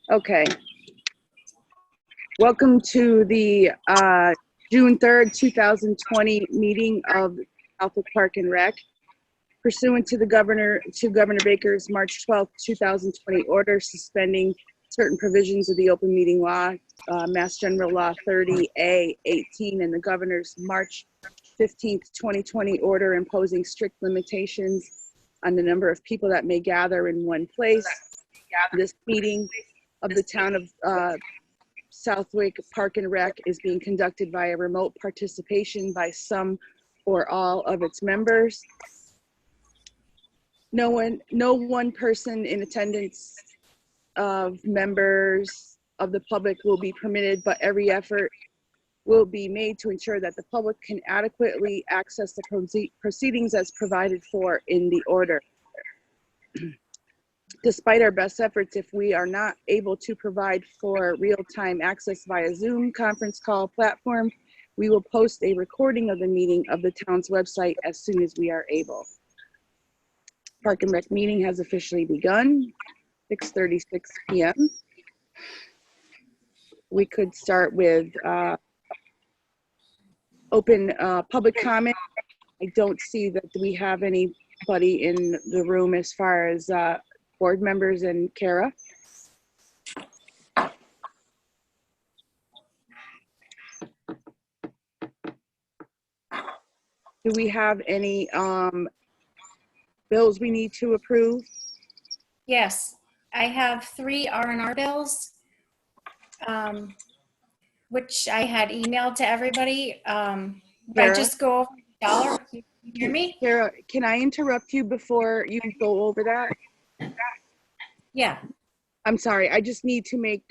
Okay. Welcome to the June 3rd, 2020 meeting of Southwick Park and Rec. Pursuant to Governor Baker's March 12th, 2020 order suspending certain provisions of the open meeting law, Mass General Law 30A-18, and the Governor's March 15th, 2020 order imposing strict limitations on the number of people that may gather in one place. This meeting of the town of Southwick Park and Rec is being conducted via remote participation by some or all of its members. No one person in attendance of members of the public will be permitted, but every effort will be made to ensure that the public can adequately access the proceedings as provided for in the order. Despite our best efforts, if we are not able to provide for real-time access via Zoom conference call platform, we will post a recording of the meeting of the town's website as soon as we are able. Park and Rec meeting has officially begun, 6:36 p.m. We could start with open public comment. I don't see that we have anybody in the room as far as board members and Kara. Do we have any bills we need to approve? Yes, I have 3 R&R bills, which I had emailed to everybody. I just go over the dollar. Can you hear me? Kara, can I interrupt you before you go over that? Yeah. I'm sorry. I just need to make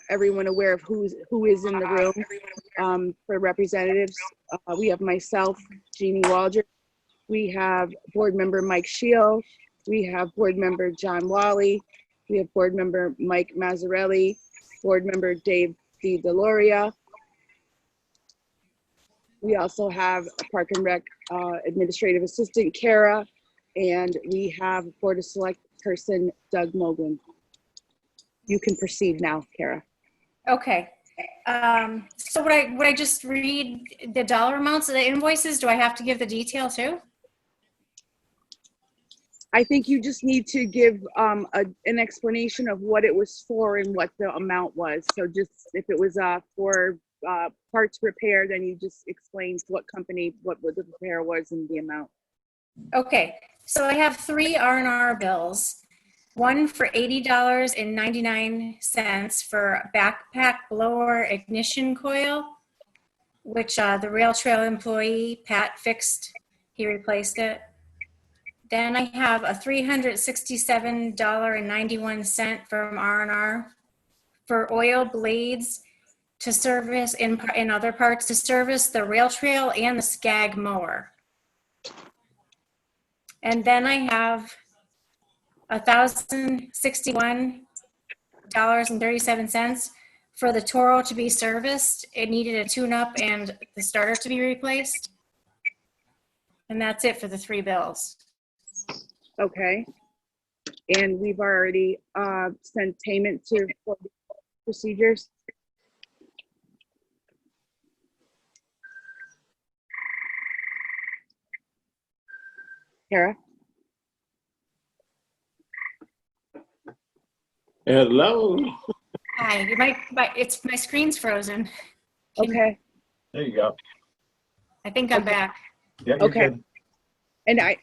everyone aware of who is in the room for representatives. We have myself, Jeannie Waldron. We have board member Mike Shield. We have board member John Wally. We have board member Mike Mazzarelli, board member Dave DeLoria. We also have a Park and Rec administrative assistant, Kara, and we have Board of Select person, Doug Moglen. You can proceed now, Kara. Okay. So would I just read the dollar amounts of the invoices? Do I have to give the detail too? I think you just need to give an explanation of what it was for and what the amount was. So just if it was for parts repair, then you just explained what company, what the repair was and the amount. Okay, so I have 3 R&R bills. One for $80.99 for backpack blower ignition coil, which the Rail Trail employee, Pat, fixed. He replaced it. Then I have a $367.91 from R&R for oil blades to service in other parts to service the Rail Trail and the Skag mower. And then I have $1,061.37 for the Toro to be serviced. It needed a tune-up and the starter to be replaced. And that's it for the 3 bills. Okay. And we've already sent payment for the procedures. Kara? Hello. Hi, my screen's frozen. Okay. There you go. I think I'm back. Yeah, you're Okay. good. And I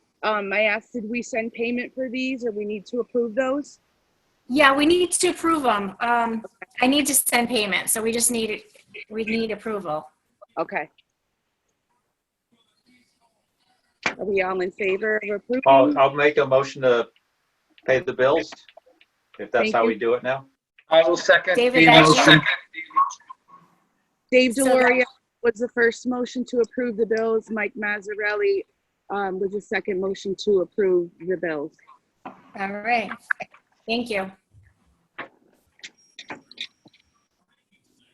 asked, did we send payment for these or we need to approve those? Yeah, we need to approve them. I need to send payment, so we need approval. Okay. Are we all in favor of approving? I'll make a motion to pay the bills, if that's Thank how you. we do it now. I will second. David, I will that's you? second. Dave So DeLoria was the first motion to approve the bills. Mike Mazzarelli was the second motion to approve the bills. All right. Thank you.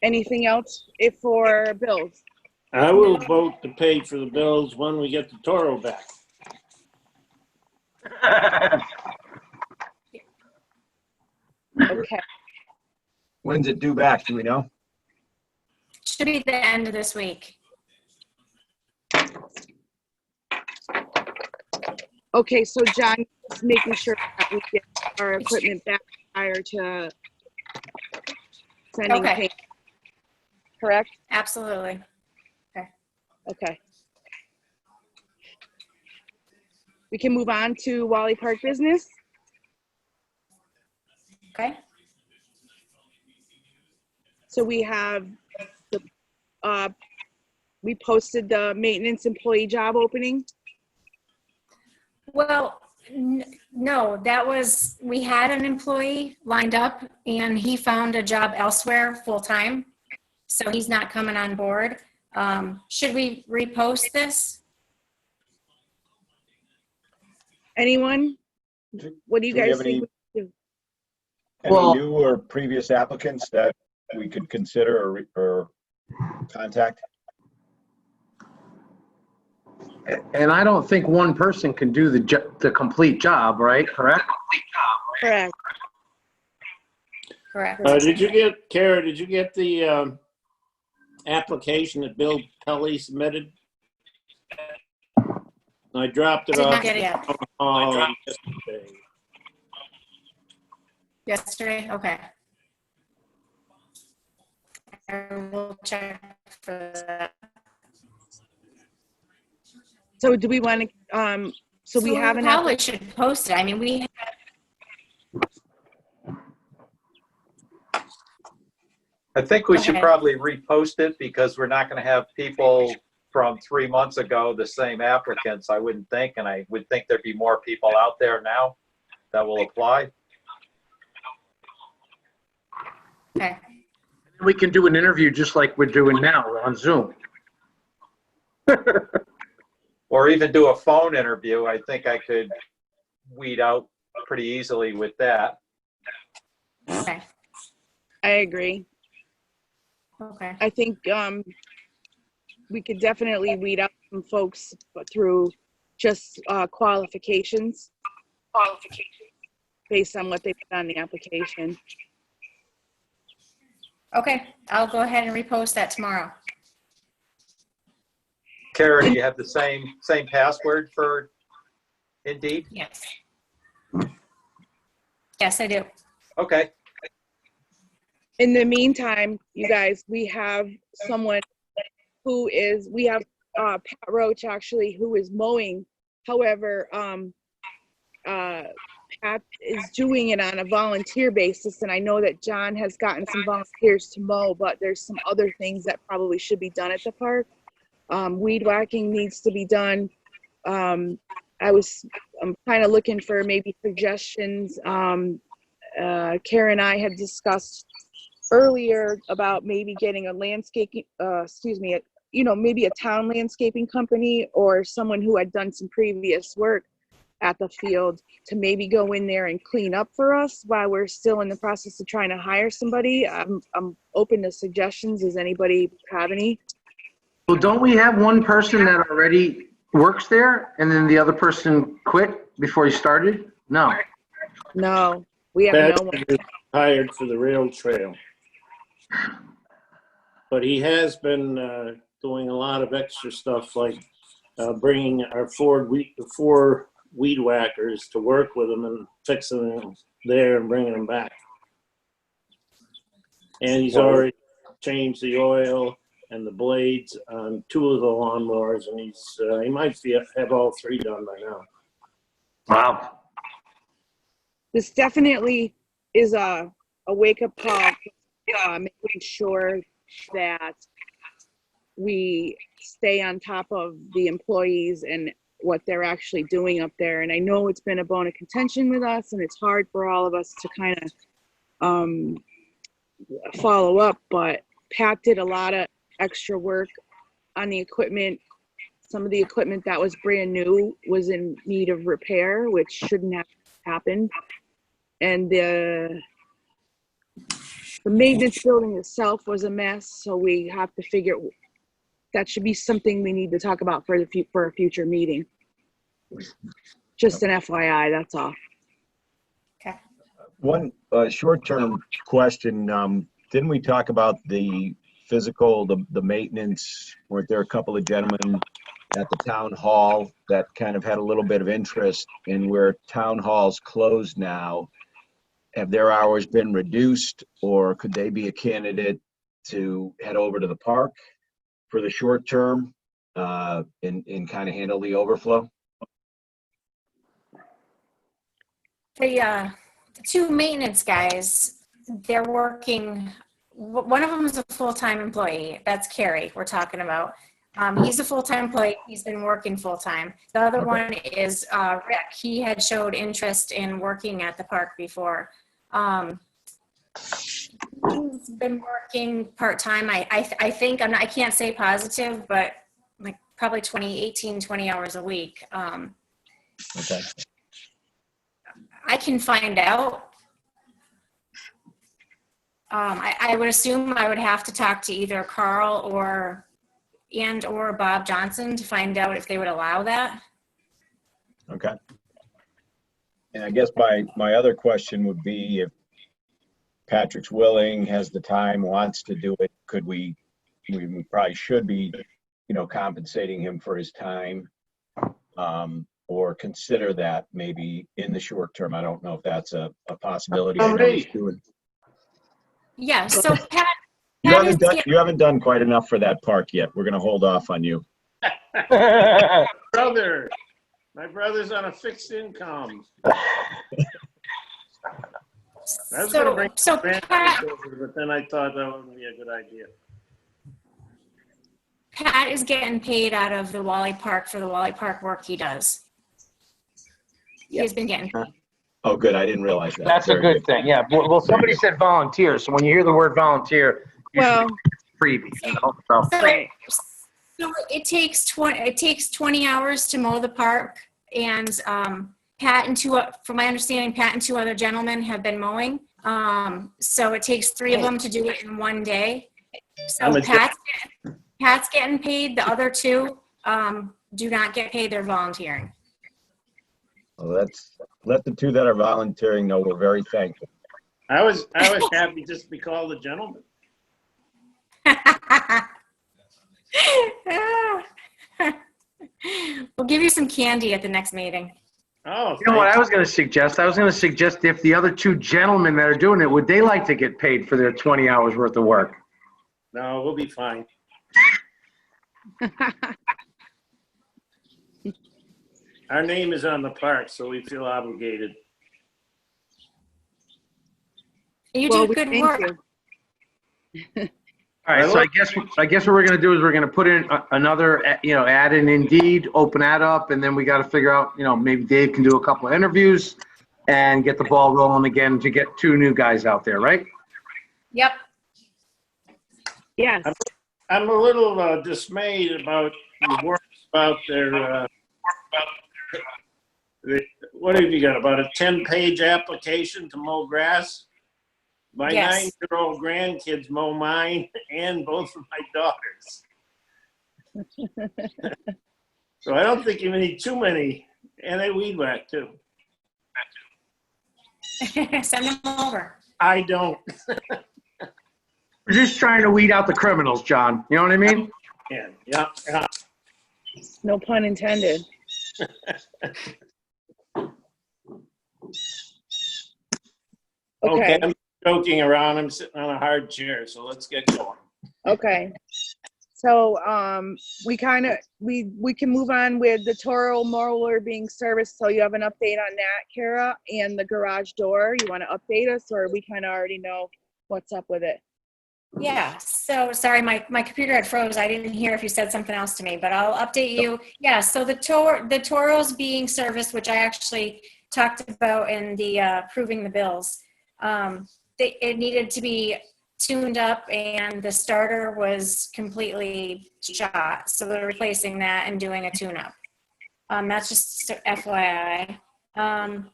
Anything else for bills? I will vote to pay for the bills when we get the Toro back. Okay. When's it due back? Do we know? Should be the end of this week. Okay, so John, just making sure that we get our equipment back prior to sending Okay. payment. Correct? Absolutely. Okay. We can move on to Wally Park business. Okay. So we have the, we posted the maintenance employee job opening. Well, no, that was, we had an employee lined up and he found a job elsewhere full-time. So he's not coming on board. Should we repost this? Anyone? What do you Do we guys have think? Any Well- new or previous applicants that we could consider or contact? And I don't think one person can do the complete job, right? Correct? Correct. Correct. Did you get, Kara, did you get the application that Bill Pelly submitted? I dropped it Did off. not get it yet. Yesterday. Yesterday? Okay. I will check for that. So do we want to, so we have an, Probably should post it. I mean, we, I think we should Okay. probably repost it because we're not going to have people from 3 months ago, the same applicants, I wouldn't think. And I would think there'd be more people out there now that will apply. okay. We can do an interview just like we're doing now on Zoom. Or even do a phone interview. I think I could weed out pretty easily with that. Okay. I agree. Okay. I think we could definitely weed out some folks through just qualifications based on what they put on the application. Okay. I'll go ahead and repost that tomorrow. Kara, do you have the same password for Indeed? Yes. Yes, I do. Okay. In the meantime, you guys, we have someone who is, we have Pat Roach actually who is mowing. However, Pat is doing it on a volunteer basis, and I know that John has gotten some volunteers to mow, but there's some other things that probably should be done at the park. Weed whacking needs to be done. I'm kind of looking for maybe suggestions. Karen and I had discussed earlier about maybe getting a landscaping, maybe a town landscaping company or someone who had done some previous work at the field to maybe go in there and clean up for us while we're still in the process of trying to hire somebody. I'm open to suggestions. Does anybody have any? Well, don't we have one person that already works there and then the other person quit before he started? No. No, we have Pat no one. is hired for the rail trail. But he has been doing a lot of extra stuff like bringing our four weed whackers to work with him and fixing them there and bringing them back. And he's already changed the oil and the blades on 2 of the lawnmowers, and he might have all 3 done by now. Wow. This definitely is a wake-up call, making sure that we stay on top of the employees and what they're actually doing up there. And I know it's been a bone of contention with us, and it's hard for all of us to kind of follow up, but Pat did a lot of extra work on the equipment. Some of the equipment that was brand new was in need of repair, which shouldn't have happened. And the maintenance building itself was a mess, so we have to figure, that should be something we need to talk about for a future meeting. Just an FYI, that's all. One short-term question. didn't we talk about the physical, the maintenance? Weren't there a couple of gentlemen at the town hall that kind of had a little bit of interest in where town hall's closed now? Have their hours been reduced, or could they be a candidate to head over to the park for the short term and kind of handle the overflow? The two maintenance guys, they're working, one of them is a full-time employee. That's Carrie we're talking about. He's a full-time employee. He's been working full-time. The other one is Rick. He had showed interest in working at the park before. He's been working part-time. I think, I can't say positive, but like probably 20 hours a week. Okay. I can find out. I would assume I would have to talk to either Carl or Bob Johnson to find out if they would allow that. Okay. And I guess my other question would be, if Patrick's willing, has the time, wants to do it, could we probably should be, compensating him for his time, or consider that maybe in the short term. I don't know if that's a possibility. I know he's doing- Yeah, so Pat You haven't, is done, getting- you haven't done quite enough for that park yet. We're going to hold off on you. Brother, my brother's on a fixed income. I was gonna bring so grandkids Pat, over, but then I thought that wouldn't be a good idea. Pat is getting paid out of the Wally Park for the Wally Park work he does. He's been getting paid. Oh, good. I didn't realize that. That's a Very good thing, yeah. Well, somebody said volunteer, so when you hear the word volunteer, you Well, should freebie, So, So it takes 20 hours to mow the park, and Pat and from my understanding, Pat and two other gentlemen have been mowing. So it takes 3 of them to do it in one day. So Pat's getting paid. The other 2 do not get paid. They're volunteering. Well, let the 2 that are volunteering know we're very thankful. I was happy just to be called a gentleman. We'll give you some candy at the next meeting. Oh, You know what I was going to suggest? I was going to suggest if the other 2 gentlemen that are doing it, would they like to get paid for their 20 hours worth of work? no, we'll be fine. Our name is on the park, so we feel obligated. You well, do good thank work. you. All right, so I guess what we're going to do is we're going to put in another, add in Indeed, open that up, and then we got to figure out, maybe Dave can do a couple of interviews and get the ball rolling again to get 2 new guys out there, right? Yep. Yes. I'm a little dismayed about the work about their, what have you got, about a 10-page application to mow grass? My Yes. 9-year-old grandkids mow mine and both of my daughters. So I don't think you need too many, and they weed whack too. Send them over. I don't. We're just trying to weed out the criminals, John. You know what I mean? Yeah. No pun intended. Okay, Okay. I'm joking around. I'm sitting on a hard chair, so let's get going. Okay. So, we can move on with the Toro mower being serviced. So you have an update on that, Kara, and the garage door. You want to update us, or we kind of already know what's up with it? Yeah, so sorry, my computer had froze. I didn't hear if you said something else to me, but I'll update you. Yeah, so the Toro's being serviced, which I actually talked about in the approving the bills. It needed to be tuned up, and the starter was completely shot. So they're replacing that and doing a tune-up. That's just FYI.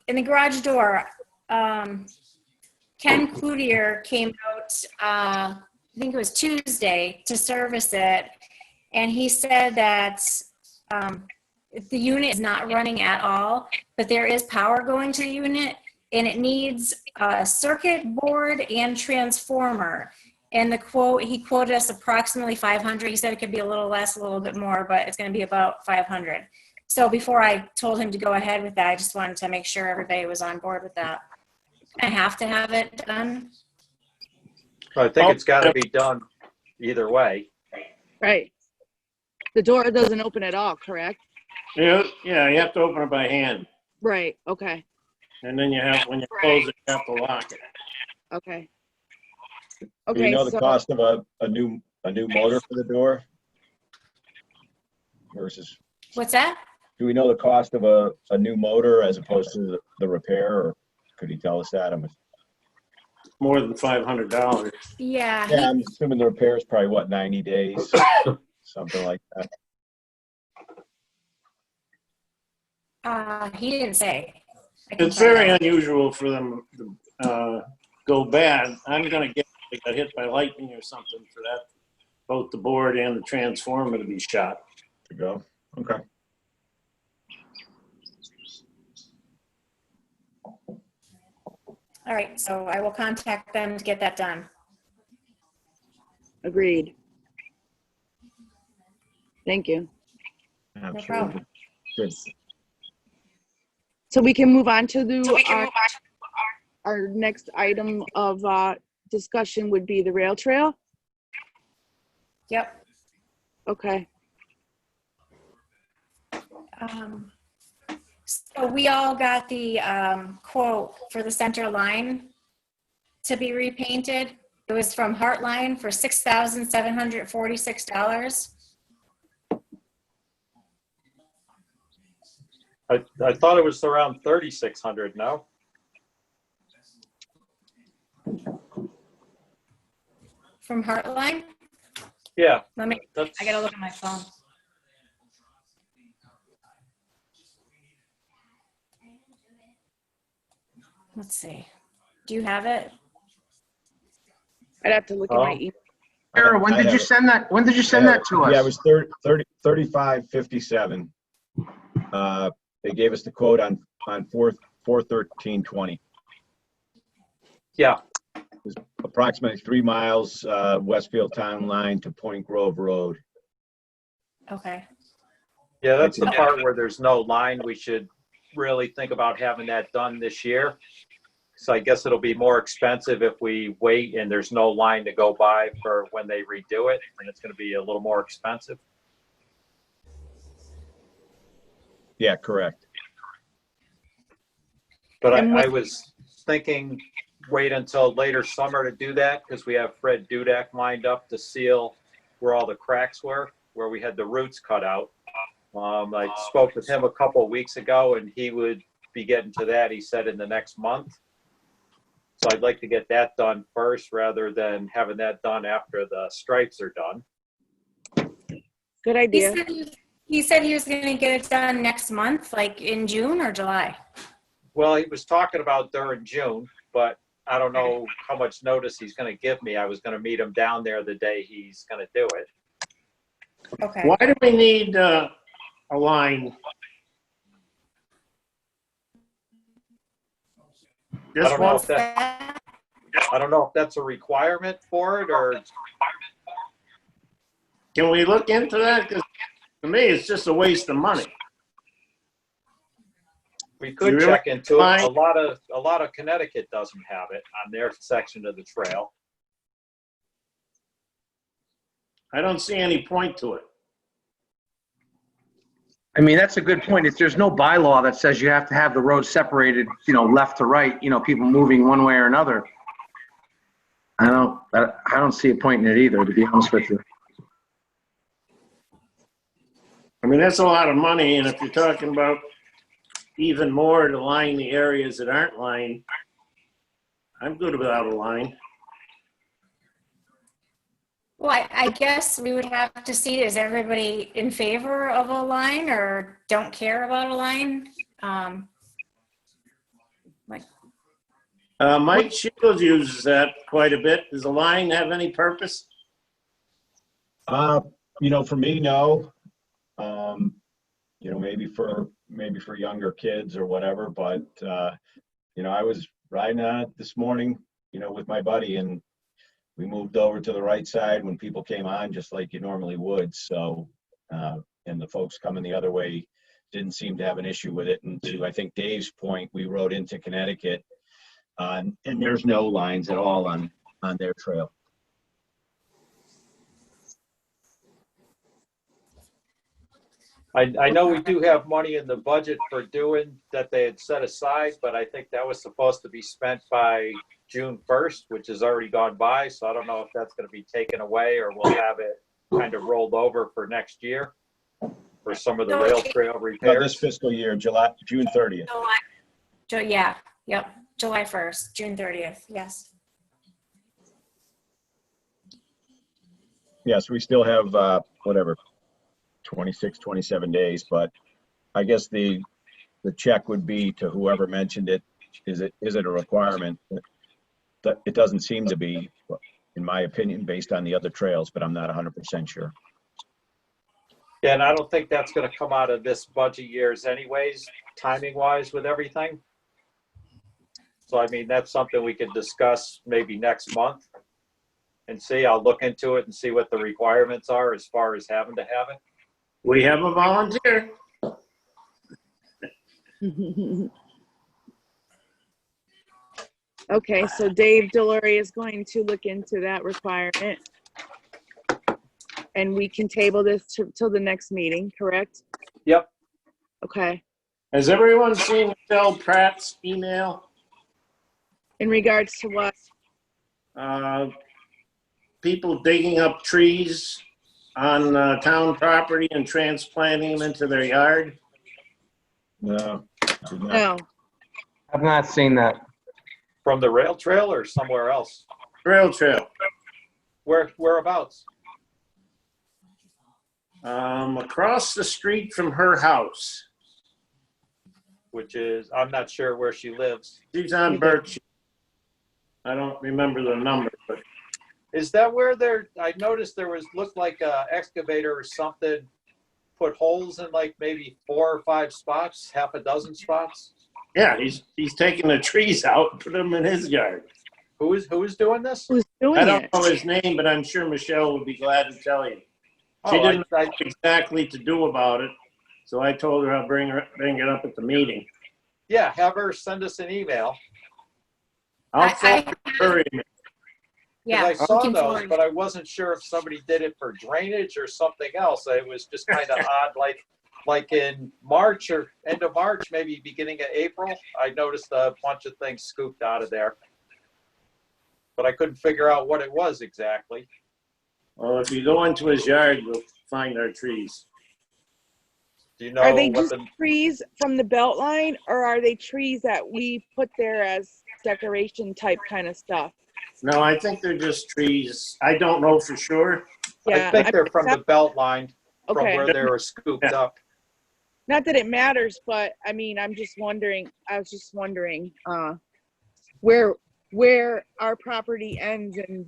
In the garage door, Ken Cloutier came out, I think it was Tuesday, to service it. And he said that the unit is not running at all, but there is power going to the unit. and it needs a circuit board and transformer. And the quote, he quoted us approximately 500. He said it could be a little less, a little bit more, but it's going to be about 500. So before I told him to go ahead with that, I just wanted to make sure everybody was on board with that. I have to have it done. I think it's got to be done either way. Right. The door doesn't open at all, correct? Yeah, you have to open it by hand. Right, okay, And then when you close it, you have to lock it. okay. Do you Okay, know the so, cost of a new motor for the door? Versus, What's that? do we know the cost of a new motor as opposed to the repair, or could he tell us that? More than $500. Yeah, Yeah, I'm assuming the repair is probably, what, 90 days? Something like that. he didn't say. I can It's find very out. unusual for them to go bad. I'm gonna get, they got hit by lightning or something for that, both the board and the transformer to be shot. To go. Okay. All right, so I will contact them to get that done. agreed. Thank you. Absolutely. problem. Good. So we can move on to our next item of discussion would be the rail trail? Yep. Okay, So we all got the quote for the center line to be repainted. It was from Heartline for $6,746. I thought it was around 3,600, no? From Heartline? Yeah, Let me, that's, I gotta look at my phone. Let's see. Do you have it? I'd have to look at my Oh. email. Sarah, when did you send that? When did you send that to us? Yeah, it was 35.57. They gave us the quote on 4/13/20. yeah, Approximately 3 miles Westfield Town Line to Point Grove Road. Okay. yeah, that's the part where there's no line. We should really think about having that done this year. So I guess it'll be more expensive if we wait and there's no line to go by for when they redo it, and it's gonna be a little more expensive. Yeah, correct. But And I was thinking, wait until later summer to do that, because we have Fred Dudek lined up to seal where all the cracks were, where we had the roots cut out. I spoke with him a couple of weeks ago, and he would be getting to that, he said, in the next month. So I'd like to get that done first, rather than having that done after the stripes are done. Good He idea. said he was gonna get it done next month, like in June or July. Well, he was talking about during June, but I don't know how much notice he's gonna give me. I was gonna meet him down there the day he's gonna do it. Okay. Why do we need a line? I Just don't know one? if that, I don't know if that's a requirement for it, or Can we look into that? Because to me, it's just a waste of money. we You could really check into it. mind? A lot of Connecticut doesn't have it on their section of the trail. I don't see any point to it. I mean, that's a good point. If there's no bylaw that says you have to have the road separated, left to right, people moving one way or another. I don't see a point in it either, to be honest with you. I mean, that's a lot of money, and if you're talking about even more to line the areas that aren't lined, I'm good without a line. Well, I guess we would have to see, is everybody in favor of a line or don't care about a line? Mike Shields uses that quite a bit. Does a line have any purpose? For me, no. Maybe for younger kids or whatever, but I was riding on it this morning, with my buddy, and we moved over to the right side when people came on, just like you normally would. So, and the folks coming the other way didn't seem to have an issue with it. And to, I think, Dave's point, we rode into Connecticut, and there's no lines at all on their trail. I know we do have money in the budget for doing that they had set aside, but I think that was supposed to be spent by June 1st, which has already gone by. So I don't know if that's going to be taken away or we'll have it kind of rolled over for next year for some of the rail trail No, this repairs. fiscal year, June 30th. Yeah, yep, July 1st, June 30th, yes. Yes, we still have, 26, 27 days, but I guess the check would be to whoever mentioned it. Is it a requirement? It doesn't seem to be, in my opinion, based on the other trails, but I'm not 100% sure. Yeah, and I don't think that's going to come out of this budget years anyways, timing wise with everything. So, I mean, that's something we could discuss maybe next month and see. I'll look into it and see what the requirements are as far as having to have it. We have a volunteer. Okay, so Dave Delory is going to look into that requirement. And we can table this till the next meeting, correct? Yep. Okay. Has everyone seen Michelle Pratt's email? In regards to what? People digging up trees on town property and transplanting them into their yard? No. did not. No. I've not seen that. From the rail trail or somewhere else? Rail trail. Whereabouts? Across the street from her house. Which is, I'm not sure where she lives. She's on Birch. I don't remember the number, but Is that where I noticed there looked like a excavator or something, put holes in like maybe 4 or 5 spots, half a dozen spots? yeah, he's taking the trees out and put them in his yard. Who is doing this? Who's doing I don't it? know his name, but I'm sure Michelle would be glad to tell you. She Oh, didn't know exactly to do about it, so I told her I'll bring it up at the meeting. Yeah, have her send us an email. I'll I- forward her email. Yeah. I saw looking those, forward. but I wasn't sure if somebody did it for drainage or something else. It was just kind of odd, like in March or end of March, maybe beginning of April, I noticed a bunch of things scooped out of there. But I couldn't figure out what it was exactly. Well, if you go into his yard, you'll find our trees. Do you know Are they what just the, trees from the belt line, or are they trees that we put there as decoration type kind of stuff? No, I think they're just trees. I don't know for sure. Yeah. I think they're from the belt line, from Okay. where they were scooped up. Not that it matters, but I mean, I was just wondering, where our property ends and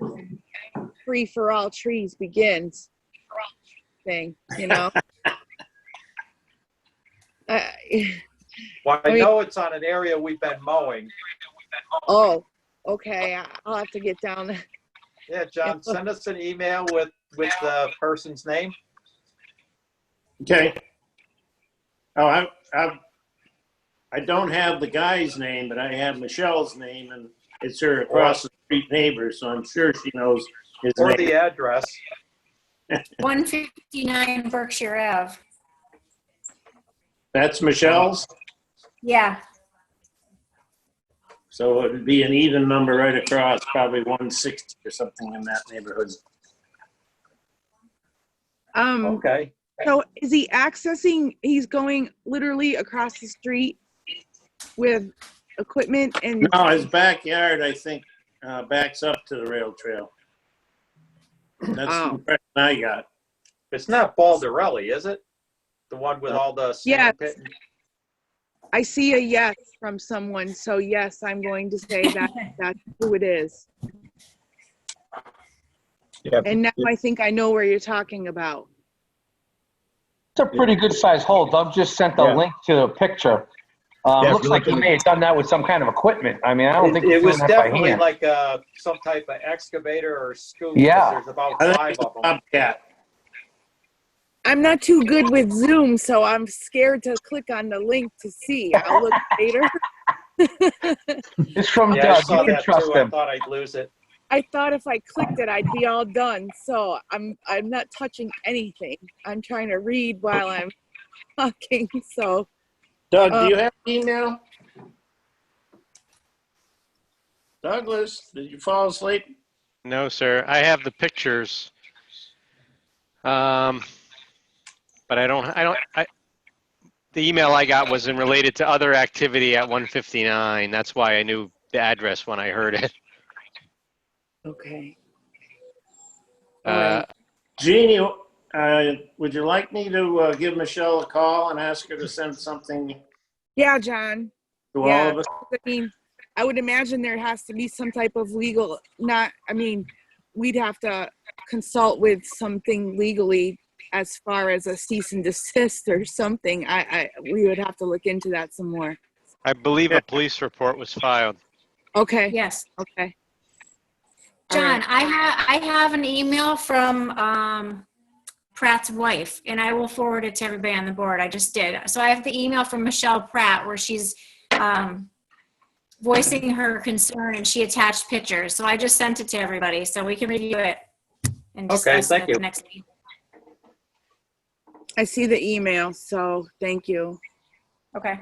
free for all trees begins thing, you know? Well, I I mean- know it's on an area we've been mowing. Oh, okay, I'll have to get down there. Yeah, John, send us an email with the person's name. Okay. Oh, I don't have the guy's name, but I have Michelle's name, and it's her across the street neighbor, so I'm sure she knows his Or name. the address. 159 Berkshire Ave. That's Michelle's, Yeah, so it would be an even number right across, probably 160 or something in that neighborhood. Okay. So is he he's going literally across the street with equipment and, No, his backyard, I think, backs up to the rail trail. That's the Oh. impression I got. It's not Baldarelli, is it? The one with all the Yes. sand pit? I see a yes from someone, so yes, I'm going to say that that's who it is. Yeah, And now I think I know where you're talking about. It's a pretty good sized hole. Doug just sent the Yeah. link to the picture. Yeah, Looks if you like look he at may have done that with some kind of equipment. I mean, I don't think It he's was doing that by definitely hand. like some type of excavator or scoop. 'Cause Yeah. There's about I 5 think of them. Bobcat. I'm not too good with Zoom, so I'm scared to click on the link to see. I'll look later. It's from Yeah, I Doug. saw You can that trust too. I him. thought I'd lose it. I thought if I clicked it, I'd be all done. So I'm not touching anything. I'm trying to read while I'm talking. So Doug, do you have email? Douglas, did you fall asleep? No, sir. I have the pictures. But the email I got wasn't related to other activity at 159. That's why I knew the address when I heard it. okay. All right. Jeannie, would you like me to give Michelle a call and ask her to send something Yeah, John. to Yeah. all of us? I mean, I would imagine there has to be some type of legal. We'd have to consult with something legally as far as a cease and desist or something. We would have to look into that some more. I believe a police report was filed. Okay. Yes. Okay. John, I have an email from Pratt's wife, and I will forward it to everybody on the board. I just did. So I have the email from Michelle Pratt where she's voicing her concern, and she attached pictures. So I just sent it to everybody so we can review it and discuss thank it at you. the next meeting. I see the email, so thank you. Okay.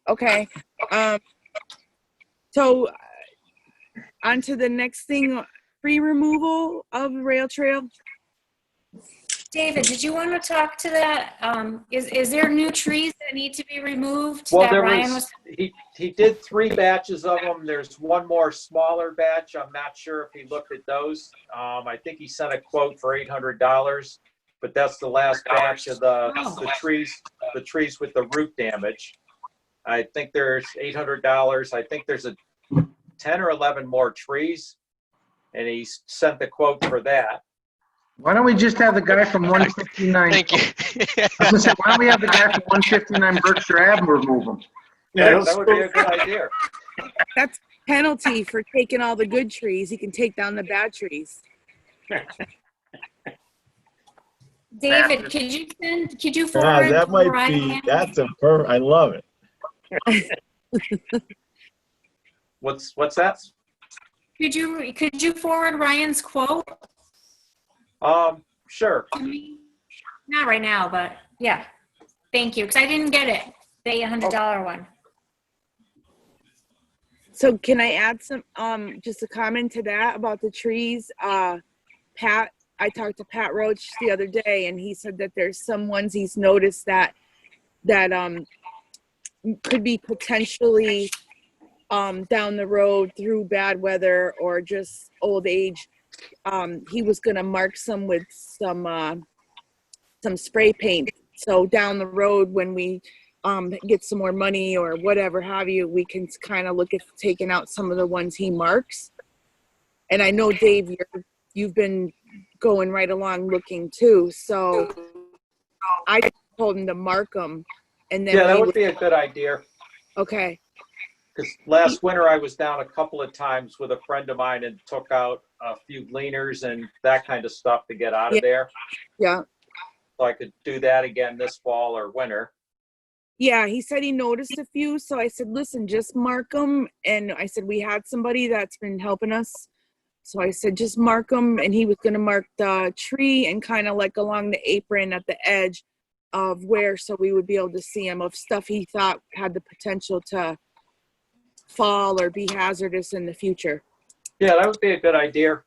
Okay. So on to the next thing, free removal of rail trail. David, did you want to talk to that? Is there new trees that need to be removed? Well, that there Ryan was, he did 3 batches of them. There's one more smaller batch. I'm not sure if he looked at those. I think he sent a quote for $800, but that's the last batch of the trees with the root damage. I think there's $800. I think there's 10 or 11 more trees, and he sent the quote for that. Why don't we just have the guy from 159? Thank you. I was gonna say, why don't we have the guy from 159 Berkshire Ave remove him? Yeah, That would be a good idea. That's penalty for taking all the good trees. You can take down the bad trees. David, could you forward that might Ryan? be, I love it. What's that? Could you forward Ryan's quote Sure. to me? Not right now, but yeah. Thank you, because I didn't get it, the $800 one. So can I add some, just a comment to that about the trees? Pat, I talked to Pat Roach the other day, and he said that there's some ones he's noticed that could be potentially down the road through bad weather or just old age. He was gonna mark some with some spray paint. So down the road, when we get some more money or whatever have you, we can kind of look at taking out some of the ones he marks. And I know, Dave, you've been going right along looking too. So I told him to mark them, and then Yeah, that we would be a good idea. Okay. Because last winter I was down a couple of times with a friend of mine and took out a few gleaners and that kind of stuff to get out of there. Yeah. So I could do that again this fall or winter. Yeah, he said he noticed a few. So I said, listen, just mark them. And I said, we had somebody that's been helping us. So I said, just mark them. And he was going to mark the tree and kind of like along the apron at the edge of where, so we would be able to see him, of stuff he thought had the potential to fall or be hazardous in the future. Yeah, that would be a good idea.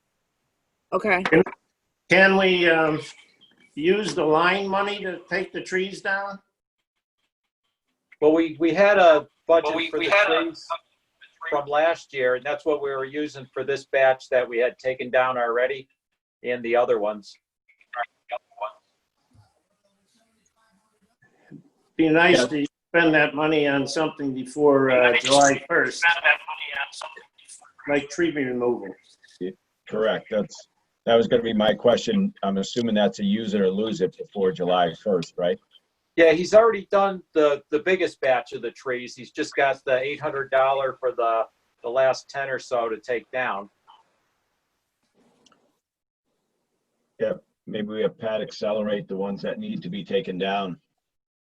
Okay. Can we use the line money to take the trees down? Well, we had a budget for the trees from last year, and that's what we were using for this batch that we had taken down already and the other ones. Be nice to spend that money on something before July 1st, like tree removal. Correct. That's That was gonna be my question. I'm assuming that's a use it or lose it before July 1st, right? Yeah, he's already done the biggest batch of the trees. He's just got the $800 for the last 10 or so to take down. Maybe we have Pat accelerate the ones that need to be taken down,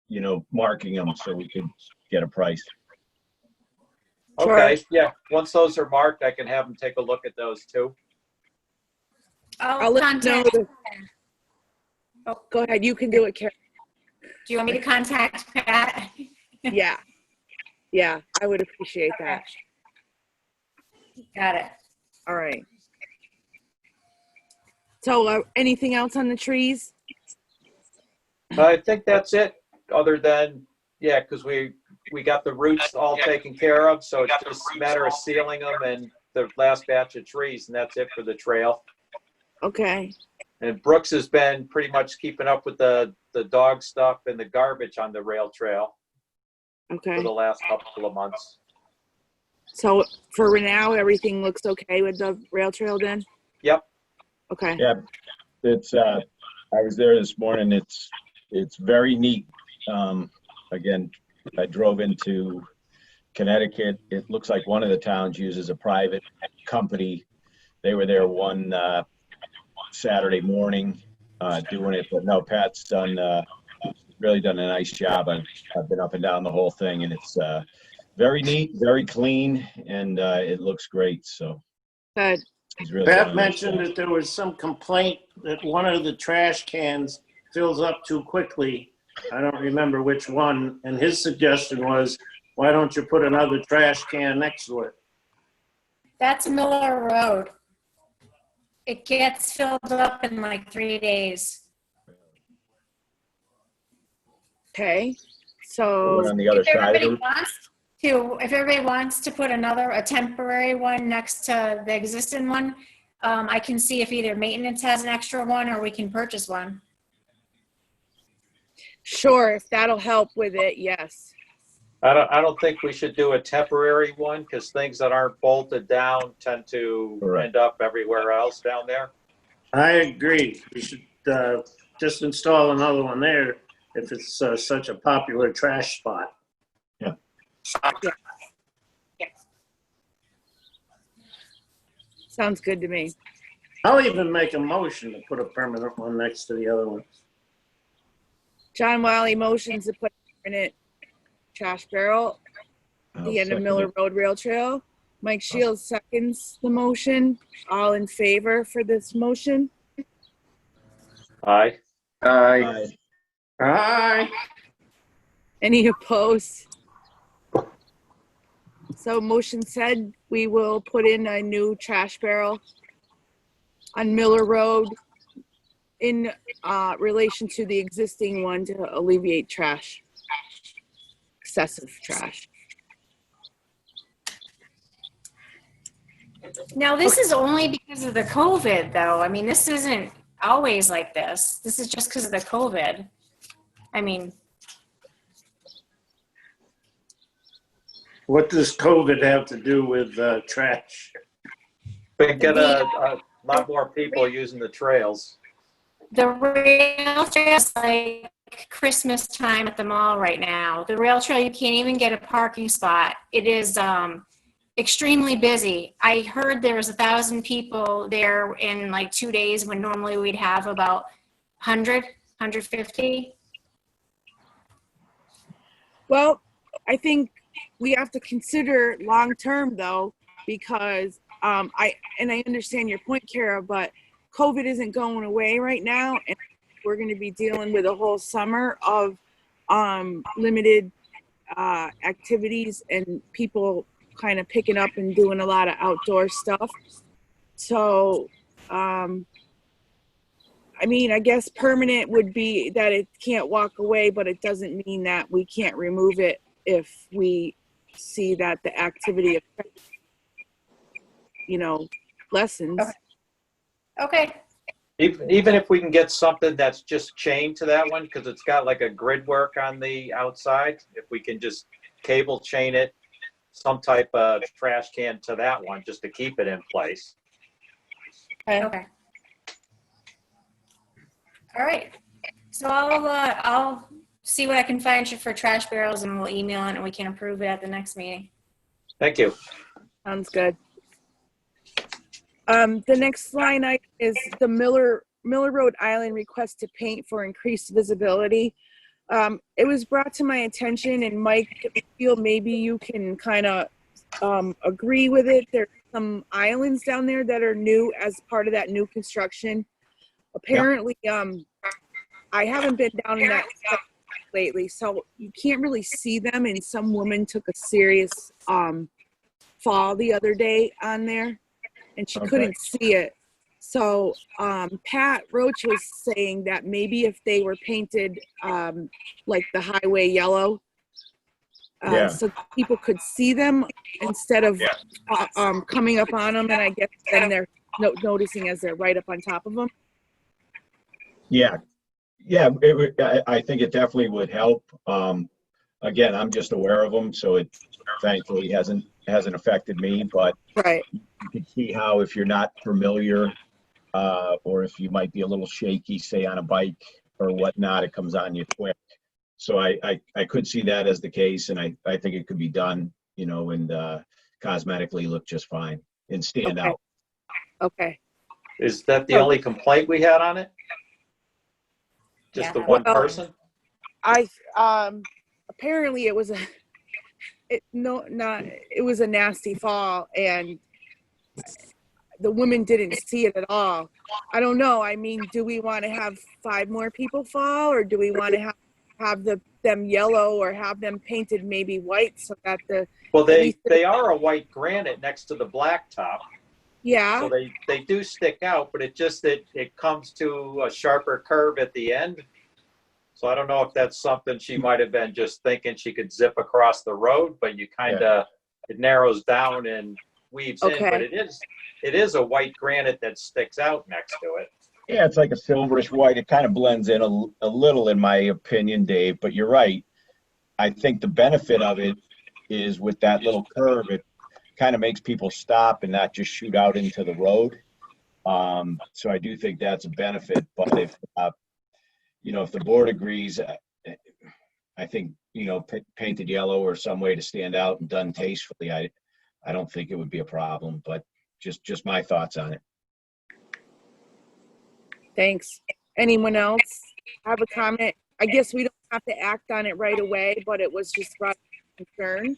you know, marking them so we could get a price. Sure. Okay, yeah, once those are marked, I can have him take a look at those too. I'll let you know. contact. Go ahead, you can do it, Karen. Do you want me to contact Pat? Yeah. Yeah, I would appreciate that. Got it. All right. So, anything else on the trees? I think that's it, other than, yeah, because we got the roots all taken care of, so it's just a matter of sealing them and the last batch of trees, and that's it for the trail. Okay. And Brooks has been pretty much keeping up with the dog stuff and the garbage on the rail trail for Okay. the last couple of months. So for now, everything looks okay with the rail trail then? Yep. Okay. Yeah, it's, I was there this morning. It's very neat. Again, I drove into Connecticut. It looks like one of the towns uses a private company. They were there one Saturday morning doing it, but no, Pat's done really done a nice job. I've been up and down the whole thing, and it's very neat, very clean, and it looks great. So Good. he's really done Pat a nice mentioned job. that there was some complaint that one of the trash cans fills up too quickly. I don't remember which one, and his suggestion was, why don't you put another trash can next to it? That's Miller Road. It gets filled up in like 3 days. Okay. One So, on the other If side of everybody it. if everybody wants to put a temporary one next to the existing one, I can see if either maintenance has an extra one or we can purchase one. sure, if that'll help with it, yes. I don't think we should do a temporary one because things that aren't bolted down tend to Correct. end up everywhere else down there. I agree. We should just install another one there if it's such a popular trash spot. Sounds good to me. I'll even make a motion to put a permanent one next to the other one. John Wiley motions to put in it trash barrel at the end of I'll Miller second Road Rail Trail. Mike Shields seconds the motion. All in favor for this motion? Aye. it. Aye. Aye. Any opposed? So motion said, we will put in a new trash barrel on Miller Road in relation to the existing one to alleviate trash, excessive trash. Now, this is only because of the COVID, though. I mean, this isn't always like this. This is just because of the COVID. I mean, What does COVID have to do with trash? But get a lot more people using the trails. the rail trail is like Christmas time at the mall right now. The rail trail, you can't even get a parking spot. It is extremely busy. I heard there was 1,000 people there in like 2 days when normally we'd have about 100, 150. Well, I think we have to consider long-term though, because I understand your point, Kara, but COVID isn't going away right now. And we're going to be dealing with a whole summer of limited activities and people kind of picking up and doing a lot of outdoor stuff. So, I mean, I guess permanent would be that it can't walk away, but it doesn't mean that we can't remove it if we see that the activity, lessens. Okay. Even if we can get something that's just chained to that one, because it's got like a grid work on the outside, if we can just cable chain it, some type of trash can to that one, just to keep it in place. Okay. All right. So I'll see what I can find for trash barrels and we'll email it and we can approve it at the next meeting. Thank you. Sounds good. The next line item is the Miller Road Island request to paint for increased visibility. It was brought to my attention, and Mike, I feel maybe you can kind of agree with it. There's some islands down there that are new as part of that new construction. Apparently, I haven't been down in that lately, so you can't really see them, and some woman took a serious fall the other day on there, and she couldn't see it. So Pat Roach was saying that maybe if they were painted like the highway yellow, so people could see them instead of coming up on them, and I guess then they're noticing as they're right up on top of them. Yeah, I think it definitely would help. Again, I'm just aware of them, so it thankfully hasn't affected me, but Right. you can see how if you're not familiar, or if you might be a little shaky, say on a bike or whatnot, it comes on you quick. So I could see that as the case, and I think it could be done, and cosmetically look just fine and stand out. Okay. Is that the only complaint we had on it? Just the one Well, person? Apparently it was it was a nasty fall, and the women didn't see it at all. I don't know. I mean, do we want to have 5 more people fall, or do we want to have them yellow, or have them painted maybe white so that Well, they are a white granite next to the blacktop. Yeah. So they do stick out, but it comes to a sharper curve at the end. So I don't know if that's something she might have been just thinking she could zip across the road, but you kind of, it narrows down and weaves in. But it is a white granite that sticks out next to it. Yeah, it's like a silverish white. It kind of blends in a little, in my opinion, Dave, but you're right. I think the benefit of it is with that little curve, it kind of makes people stop and not just shoot out into the road. So I do think that's a benefit, but if the board agrees, I think, painted yellow or some way to stand out and done tastefully, I don't think it would be a problem, but just my thoughts on it. Thanks. Anyone else have a comment? I guess we don't have to act on it right away, but it was just brought up concern.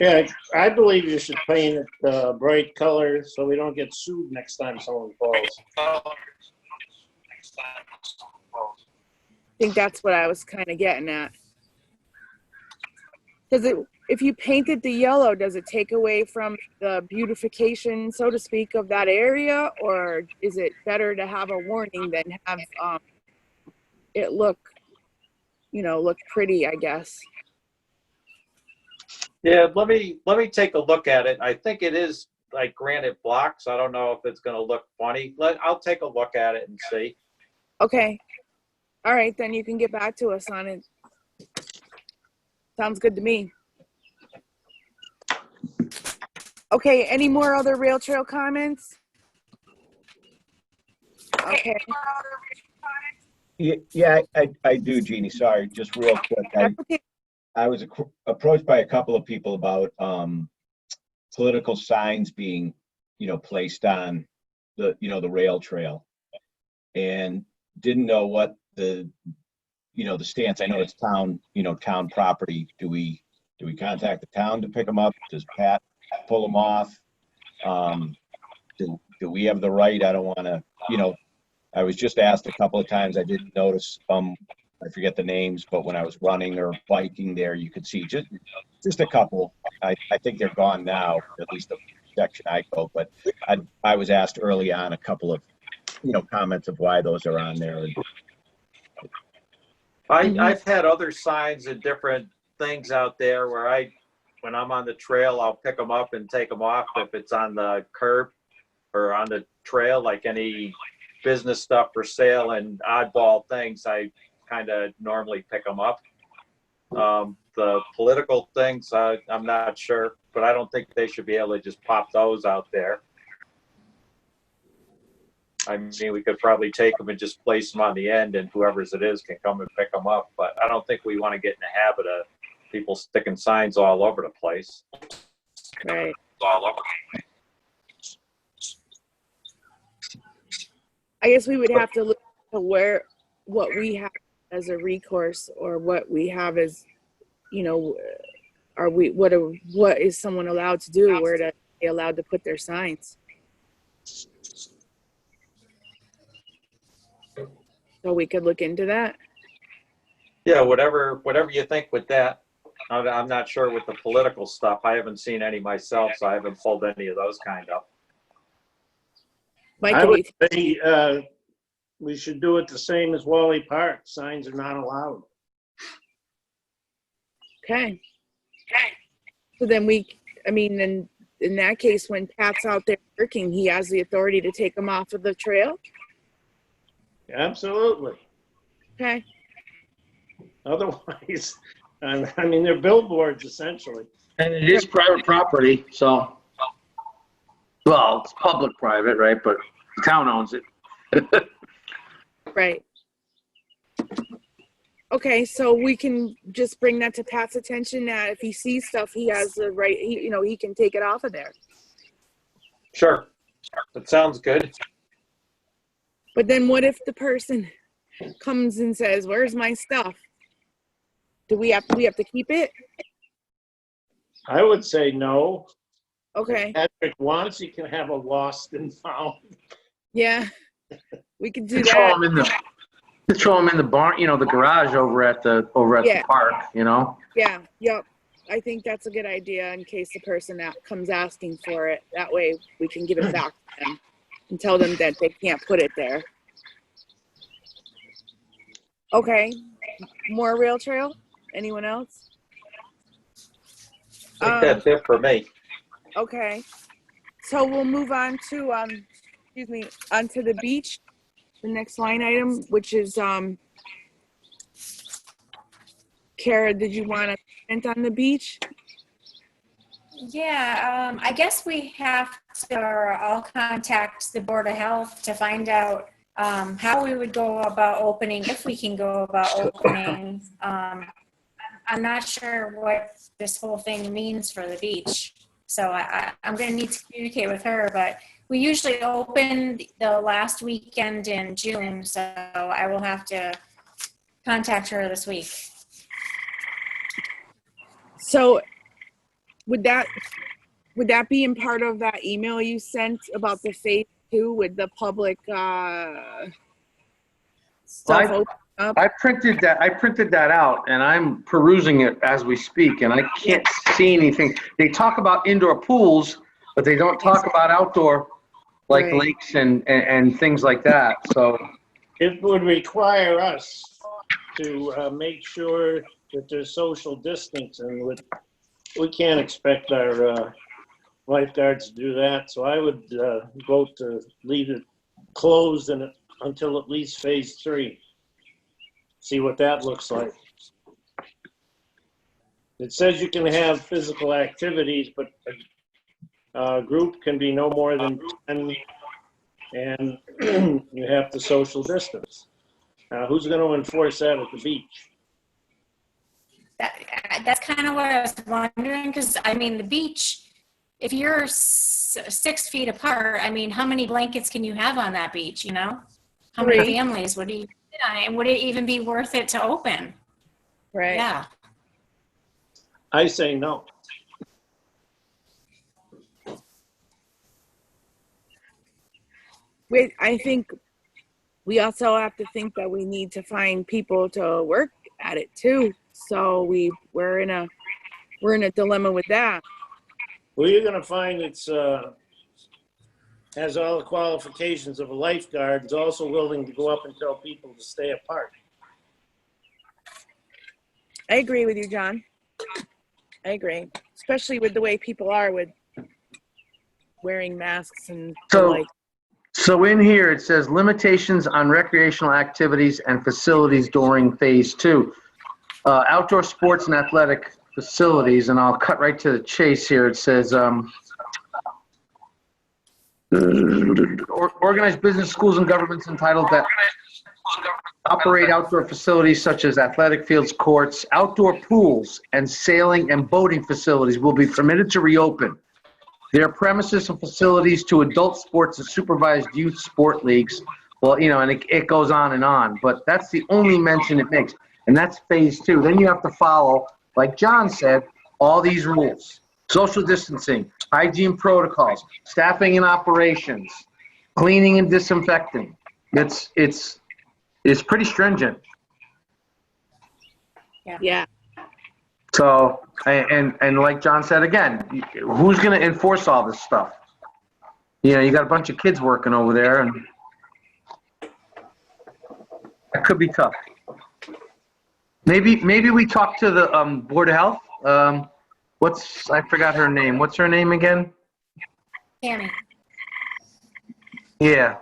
Yeah, I believe you should paint it bright color so we don't get sued next time someone falls. I think that's what I was kind of getting at. If you painted the yellow, does it take away from the beautification, so to speak, of that area, or is it better to have a warning than have it look pretty, I guess? Yeah, let me take a look at it. I think it is like granite blocks. I don't know if it's going to look funny. I'll take a look at it and see. Okay. All right, then you can get back to us on it. Sounds good to me. Okay, any more other rail trail comments? Okay. Yeah, I do, Jeannie. Sorry, just real quick. Okay. I was approached by a couple of people about political signs being, placed on the rail trail, and didn't know what the stance. I know it's town property. Do we contact the town to pick them up? Does Pat pull them off? Do we have the right? I don't want to, I was just asked a couple of times. I didn't notice, I forget the names, but when I was running or biking there, you could see just a couple. I think they're gone now, at least the section I go, but I was asked early on a couple of, comments of why those are on there. I've had other signs and different things out there where when I'm on the trail, I'll pick them up and take them off if it's on the curb or on the trail, like any business stuff for sale and oddball things, I kind of normally pick them up. The political things, I'm not sure. but I don't think they should be able to just pop those out there. I mean, we could probably take them and just place them on the end, and whoever's it is can come and pick them up, but I don't think we want to get in the habit of people sticking signs all over the place. Right. All over. I guess we would have to look to what we have as a recourse, or what we have as, what is someone allowed to do? Where are they allowed to put their signs? So we could look into that. Yeah, whatever you think with that. I'm not sure with the political stuff. I haven't seen any myself, so I haven't pulled any of those kind up. Mike, I what do would you say we should do it the same as Wally Park. Signs are not allowed. Okay. So then in that case, when Pat's out there working, he has the authority to take them off of the trail? Absolutely. Okay. Otherwise, I mean, they're billboards essentially. And it is private property, so, well, it's public-private, right, but the town owns it. Right. Okay, so we can just bring that to Pat's attention, that if he sees stuff, he has the right, he can take it off of there. Sure, that sounds good. But then what if the person comes and says, "Where's my stuff?" Do we have to keep it? I would say no. Okay. If Patrick wants, he can have a lost and found. Yeah. We could do Throw that. them in the barn, the garage over at the Yeah. park, Yeah. Yep. I think that's a good idea in case the person that comes asking for it. That way we can give it back to them and tell them that they can't put it there. Okay. More rail trail? Anyone else? I think that's it for me. Okay. So we'll move on to, onto the beach. The next line item, which is, Kara, did you want to comment on the beach? Yeah, I guess we have to, I'll contact the Board of Health to find out how we would go about opening, if we can go about opening. I'm not sure what this whole thing means for the beach. So I'm going to need to communicate with her, but we usually open the last weekend in June. So I will have to contact her this week. So would that be in part of that email you sent about the phase 2 with the public stuff open up? I printed that out, and I'm perusing it as we speak, and I can't see anything. They talk about indoor pools, but they don't talk about outdoor, like Right. lakes and things like that, so. It would require us to make sure that there's social distancing. We can't expect our lifeguards to do that, so I would vote to leave it closed until at least phase 3. See what that looks like. It says you can have physical activities, but a group can be no more than 10, and you have to social distance. Who's going to enforce that at the beach? That's kind of what I was wondering, because the beach, if you're 6 feet apart, how many blankets can you have on that beach? How many 3. families would you sit on it? And would it even be worth it to open? Right. Yeah. I say no. I think we also have to think that we need to find people to work at it too. So we're in a dilemma with that. Well, you're going to find it's has all the qualifications of a lifeguard. It's also willing to go up and tell people to stay apart. I agree with you, John. I agree, especially with the way people are with wearing masks and the So- like. So in here, it says limitations on recreational activities and facilities during phase 2. Outdoor sports and athletic facilities, and I'll cut right to the chase here. It says, organized business, schools, and governments entitled that operate outdoor facilities such as athletic fields, courts, outdoor pools, and sailing and boating facilities will be permitted to reopen their premises and facilities to adult sports and supervised youth sport leagues. Well, and it goes on, but that's the only mention it makes. And that's phase 2. Then you have to follow, like John said, all these rules. Social distancing, hygiene protocols, staffing and operations, cleaning and disinfecting. It's pretty stringent. Yeah. So, and like John said again, who's going to enforce all this stuff? You got a bunch of kids working over there, and that could be tough. Maybe we talk to the Board of Health. I forgot her name. What's her name again? Tammy. Yeah.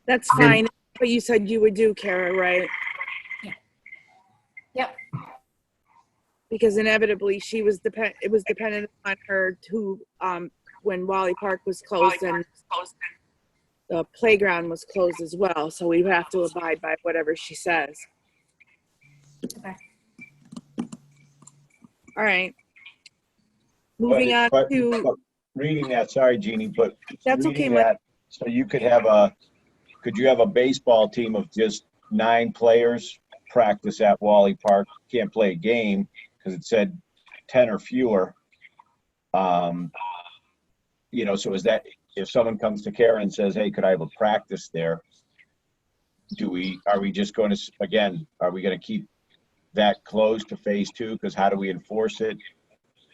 That's fine. But you said you would do, Kara, right? Yep. Because inevitably it was dependent on her to, when Wally Park was closed and the playground was closed as well. So we have to abide by whatever she says. Okay. All right. Moving on But to, reading that, sorry, Jeannie, but that's reading okay, Mike. that, so you could have could you have a baseball team of just 9 players practice at Wally Park? Can't play a game because it said 10 or fewer. So is that, if someone comes to Kara and says, hey, could I have a practice there? Are we just going to, again, are we going to keep that closed to phase 2? Because how do we enforce it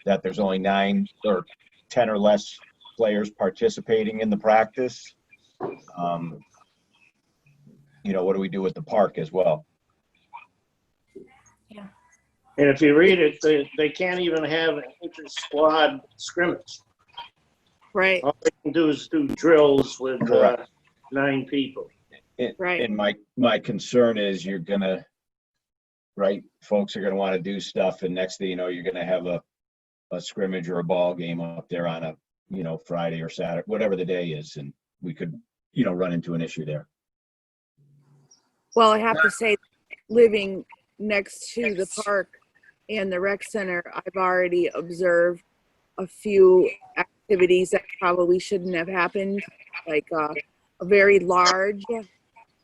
that there's only 9 or 10 or less players participating in the practice? What do we do with the park as well? And if you read it, they can't even have an inter-squad scrimmage. Right. All they can do is do drills with Correct. 9 people. Right. And my concern is you're gonna, right, folks are gonna want to do stuff, and next thing you know, you're gonna have a scrimmage or a ball game up there on a Friday or Saturday, whatever the day is, and we could run into an issue there. Well, I have to say, living next to the park and the rec center, I've already observed a few activities that probably shouldn't have happened, like a very large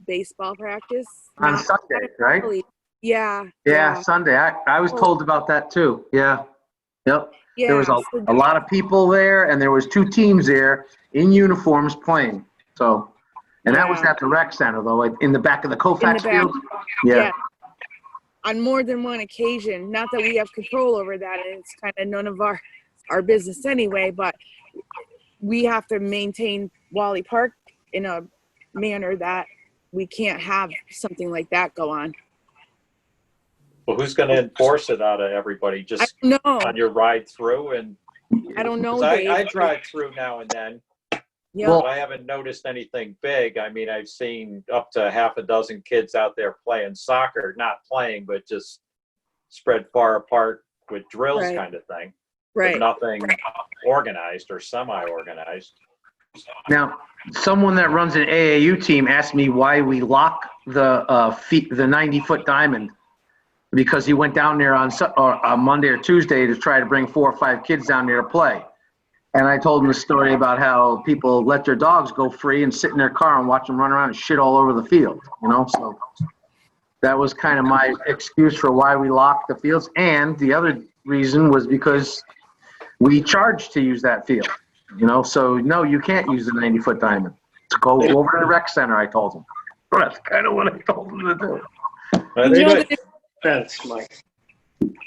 baseball practice. On Not Sunday, right? really- Yeah. Yeah, Sunday. I was told about that too. Yeah. Yep. Yeah. There was a lot of people there, and there was 2 teams there in uniforms playing. So, and that was Yeah. at the rec center though, like in the back of the In Koufax the back. field. Yeah. On more than one occasion. Not that we have control over that, and it's kind of none of our business anyway, but we have to maintain Wally Park in a manner that we can't have something like that go on. Well, who's going to enforce it out of everybody? I Just don't know. on your ride through? And I don't know, 'cause I Dave. drive through now and then, Yeah. but I haven't noticed anything big. I mean, I've seen up to half a dozen kids out there playing soccer, not playing, but just spread far apart with drills Right. kind of thing. Right. But nothing organized or semi-organized. Now, someone that runs an AAU team asked me why we lock the 90-foot diamond, because he went down there on Monday or Tuesday to try to bring 4 or 5 kids down there to play. And I told him the story about how people let their dogs go free and sit in their car and watch them run around and shit all over the field, So that was kind of my excuse for why we locked the fields. And the other reason was because we charge to use that field, So no, you can't use the 90-foot diamond. Go over to the rec center, I told him. That's kind of what I told him to do. They You know jumped that the fence, Mike.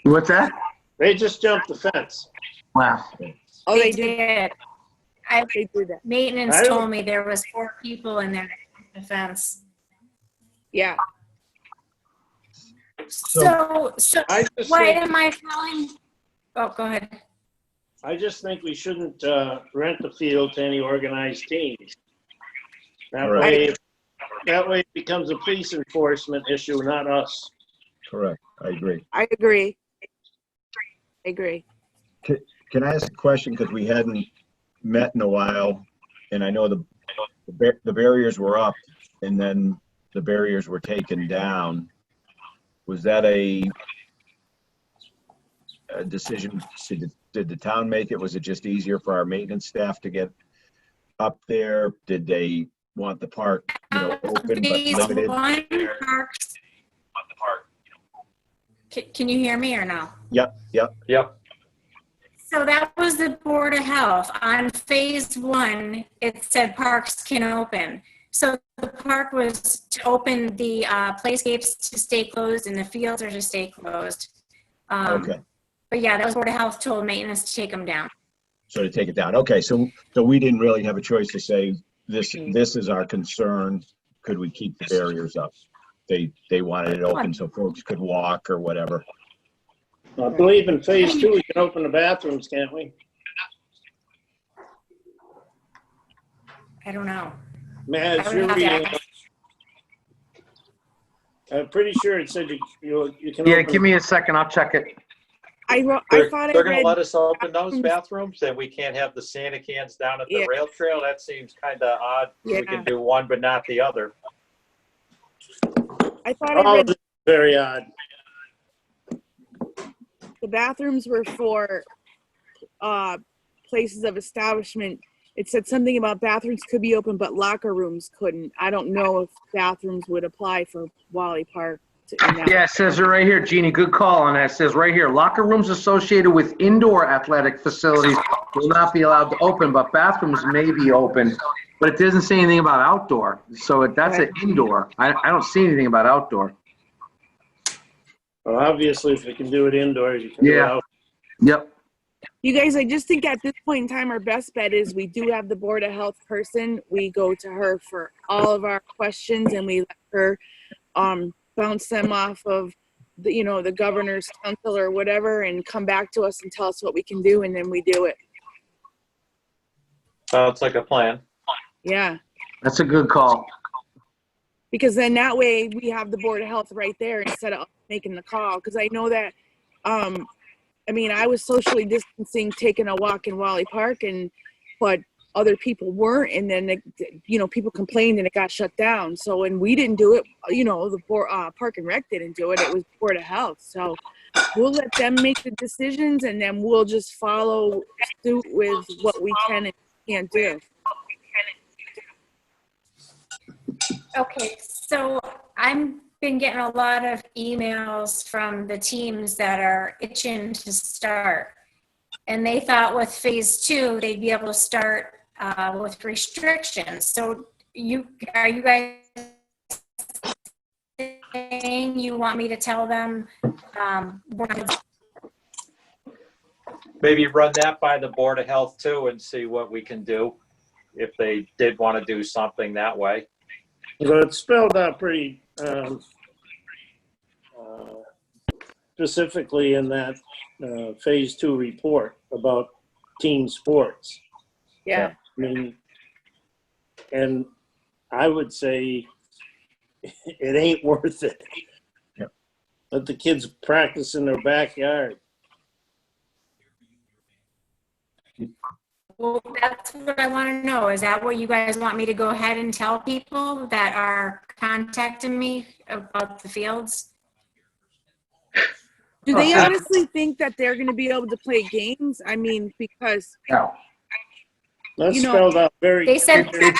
What's that? They just jumped the fence. Wow. Oh, they did. did. They did that. Maintenance I don't- told me there was 4 people in their defense. Yeah. So I just why think, am I telling? Oh, go ahead. I just think we shouldn't rent the field to any organized teams. That Right. way it becomes a police enforcement issue, not us. Correct. I agree. I agree. I agree. Can I ask a question? Because we hadn't met in a while, and I know the barriers were up, and then the barriers were taken down. Was that a decision? Did the town make it? Was it just easier for our maintenance staff to get up there? Did they want the park, open but Phase limited? one parks. Can you hear me or no? Yep. Yep. So that was the Board of Health. On phase one, it said parks can open. So the park was to open the playscapes to stay closed and the fields are to stay closed. Okay. But yeah, that was Board of Health told maintenance to take them down. So to take it down. Okay. So we didn't really have a choice to say this is our concern. Could we keep the barriers up? They wanted it open so folks could walk or whatever. I believe in phase 2, we can open the bathrooms, can't we? I don't know. Maz, I would you're have to reading. ask. I'm pretty sure it said you can. Yeah, open give me a second. I'll check it. I They're thought I going to read, let us open those bathrooms and we can't have the Santa cans down at the Yeah. rail trail? That seems kind of odd. Yeah. We can do one but not the other. I thought I All of read this is very odd. the bathrooms were for places of establishment. It said something about bathrooms could be open, but locker rooms couldn't. I don't know if bathrooms would apply for Wally Park. Yeah, it says it right here, Jeannie. Good call on that. It says right here, locker rooms associated with indoor athletic facilities will not be allowed to open, but bathrooms may be open. But it doesn't say anything about outdoor. So that's an indoor. I don't see anything about outdoor. Well, obviously, if you can do it indoors, you can do it Yeah. out. Yep. You guys, I just think at this point in time, our best bet is we do have the Board of Health person. We go to her for all of our questions and we let her bounce them off of the governor's council or whatever and come back to us and tell us what we can do, and then we do it. Sounds like a plan. Yeah. That's a good call. Because then that way we have the Board of Health right there instead of making the call. Because I know that, I was socially distancing, taking a walk in Wally Park, but other people weren't. And then, people complained and it got shut down. So, and we didn't do it, the board, Park and Rec didn't do it. It was Board of Health. So we'll let them make the decisions and then we'll just follow suit with what we can and can't do. Okay, so I've been getting a lot of emails from the teams that are itching to start. And they thought with phase 2, they'd be able to start with restrictions. So are you guys saying you want me to tell them? Maybe run that by the Board of Health too and see what we can do if they did want to do something that way. But it's spelled out pretty specifically in that phase 2 report about team sports. Yeah. I mean, and I would say it ain't worth it. Yep. Let the kids practice in their backyard. Well, that's what I want to know. Is that what you guys want me to go ahead and tell people that are contacting me about the fields? Do they honestly think that they're going to be able to play games? I mean, because No. That's You know, spelled out very They said It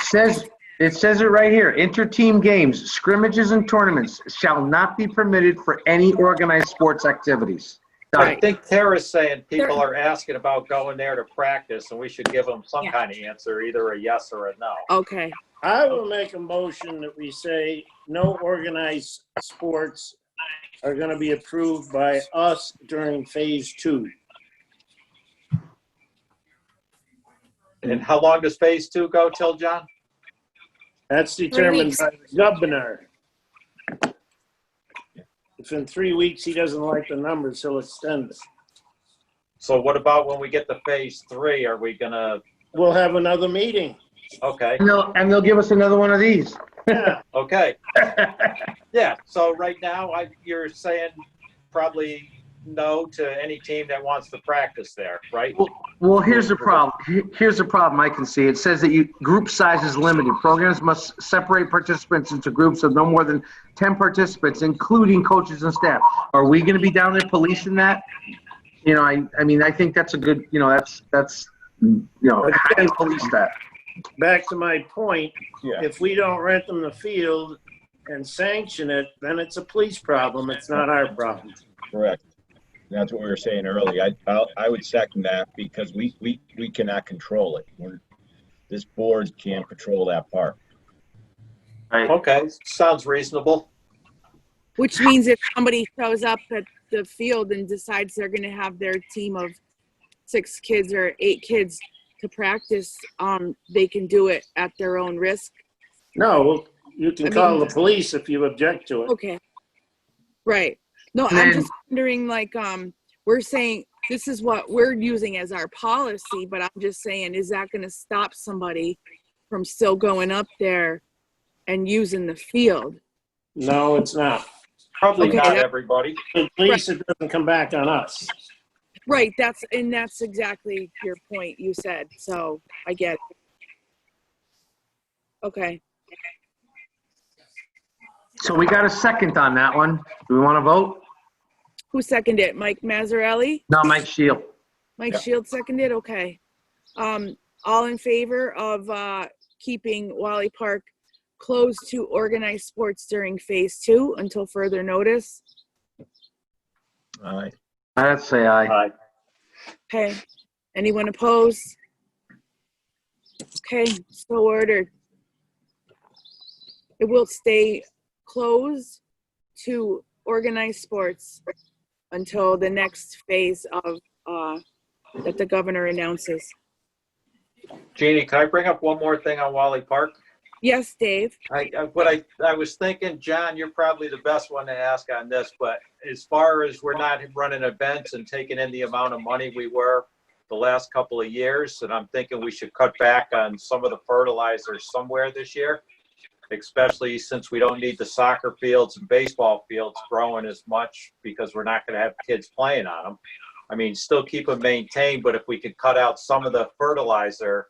says it right here. Inter-team games, scrimmages, and tournaments shall not be permitted for any organized sports activities. I think Tara's saying people are asking about going there to practice and we should give them some Yeah. kind of answer, either a yes or a no. okay. I will make a motion that we say no organized sports are going to be approved by us during phase 2. And how long does phase 2 go till, John? That's determined weeks. by the governor. If in 3 weeks he doesn't like the numbers, he'll extend it. So what about when we get to phase 3? Are we gonna, We'll have another meeting. okay, And they'll give us another one of these. Yeah, Okay. Yeah, so right now, you're saying probably no to any team that wants to practice there, right? Well, here's the problem. Here's the problem I can see. It says that group size is limited. Programs must separate participants into groups of no more than 10 participants, including coaches and staff. Are we going to be down there policing that? I mean, I think that's a good, that's how do you police that? back to my point, Yeah. if we don't rent them the field and sanction it, then it's a police problem. It's not our problem. Correct. That's what we were saying earlier. I would second that because we cannot control it. This board can't control that part. Right. Okay, sounds reasonable. Which means if somebody shows up at the field and decides they're gonna have their team of 6 kids or 8 kids to practice, they can do it at their own risk. No, you can I call mean- the police if you object to it. Okay. Right. No, And I'm then- just wondering, like, we're saying this is what we're using as our policy, but I'm just saying, is that gonna stop somebody from still going up there and using the field? No, it's not. Probably Okay, not that- everybody. At least it doesn't come back on us. Right, that's exactly your point you said, so I get it. Okay, So we got a second on that one. Do we want to vote? who seconded it? Mike Mazzarelli? No, Mike Shield. Mike Yeah. Shield seconded, okay. All in favor of, keeping Wally Park closed to organized sports during phase 2 until further notice? All right. I'd say aye. Okay, anyone opposed? Okay, so ordered. It will stay closed to organized sports until the next phase of, that the governor announces. Jeannie, can I bring up one more thing on Wally Park? Yes, Dave? I was thinking, John, you're probably the best one to ask on this, but as far as we're not running events and taking in the amount of money we were the last couple of years, and I'm thinking we should cut back on some of the fertilizers somewhere this year, especially since we don't need the soccer fields and baseball fields growing as much because we're not going to have kids playing on them. I mean, still keep them maintained, but if we could cut out some of the fertilizer